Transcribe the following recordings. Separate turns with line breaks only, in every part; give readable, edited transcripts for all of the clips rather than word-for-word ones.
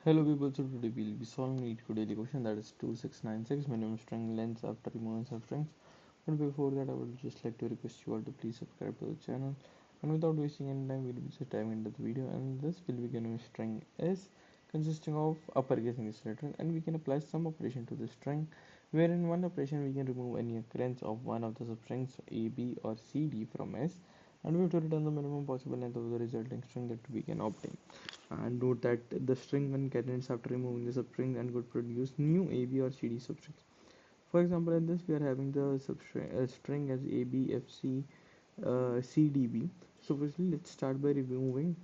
Hello people, so today we'll be solving LeetCode daily question, that is 2696 minimum string length after removing substrings. But before that I would just like to request you all to please subscribe to the channel, and without wasting any time we'll be just diving into the video. And this will be given a string s consisting of uppercase English letter, and we can apply some operation to the string, where in one operation we can remove any occurrence of one of the substrings a, b or c, d from s, and we have to return the minimum possible length of the resulting string that we can obtain. And note that the string concatenates after removing the substring and could produce new A, B or C, D substrings. For example, in this we are having the string as A, B, F, C, C, D, B. So firstly, let's start by removing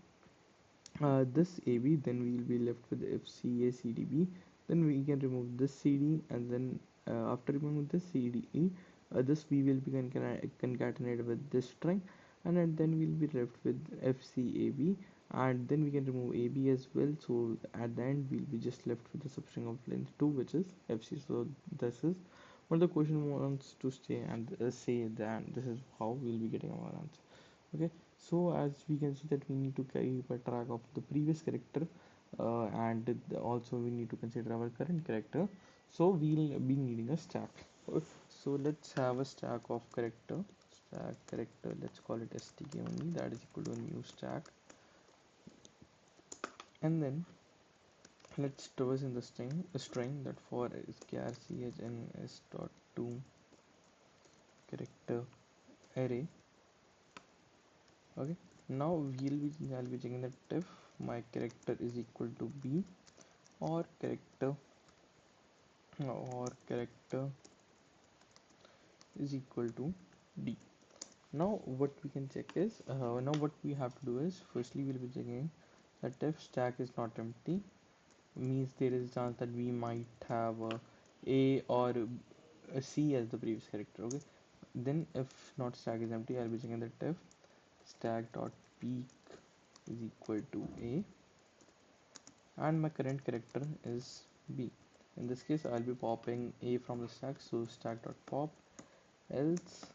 this A, B. Then we will be left with F, C, A, C, D, B. Then we can remove this C, D, and then after removing this C, D, E, this B will be concatenated with this string, and then we'll be left with F, C, A, B, and then we can remove AB as well. So at the end we'll be just left with the substring of length 2, which is FC. So this is what the question wants to say, and say that this is how we'll be getting our answer. Okay, so as we can see that we need to keep a track of the previous character, and also we need to consider our current character. So we'll be needing a stack. Okay, so let's have a stack of character, let's call it stk only, that is equal to a new stack. And then let's traverse in the string that for is charchns dot to character array. Okay, now I'll be checking that if my character is equal to b, or character is equal to d. Now what we can check is, now what we have to do is, firstly we'll be checking that if stack is not empty, means there is a chance that we might have a or a C as the previous character. Okay, then if not stack is empty, I'll be checking that if stack dot peak is equal to a and my current character is b. In this case I'll be popping a from the stack, so stack dot pop. Else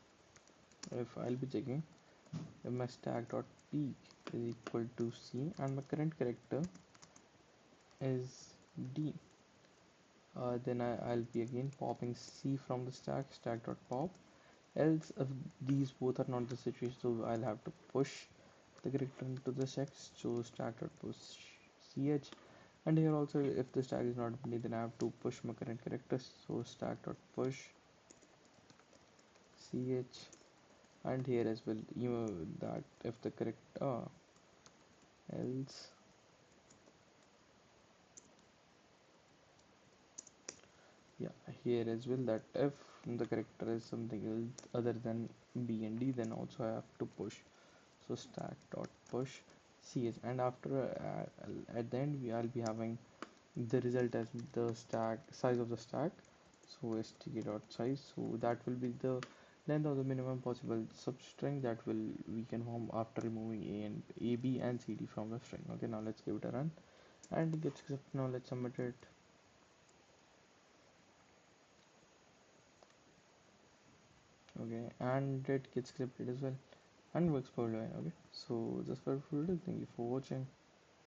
if I'll be checking if my stack dot peak is equal to c and my current character is d, then I'll be again popping c from the stack dot pop. Else if these both are not the situation, so I'll have to push the character into the stack, so stack dot push ch. And here also if the stack is not empty, then I have to push my current character, so stack dot push ch. And here as well, you know that if the character else yeah, here as well, that if the character is something else other than b and d, then also I have to push, so stack dot push ch. And after at the end I'll be having the result as the stack size of the stack, so stk dot size, so that will be the length of the minimum possible substring that will we can form after removing a, b and c, d from the string. Okay, now let's give it a run and it gets accepted. Now let's submit it. Okay, and it gets accepted as well and works perfectly fine. Okay, so that's for today. Thank you for watching.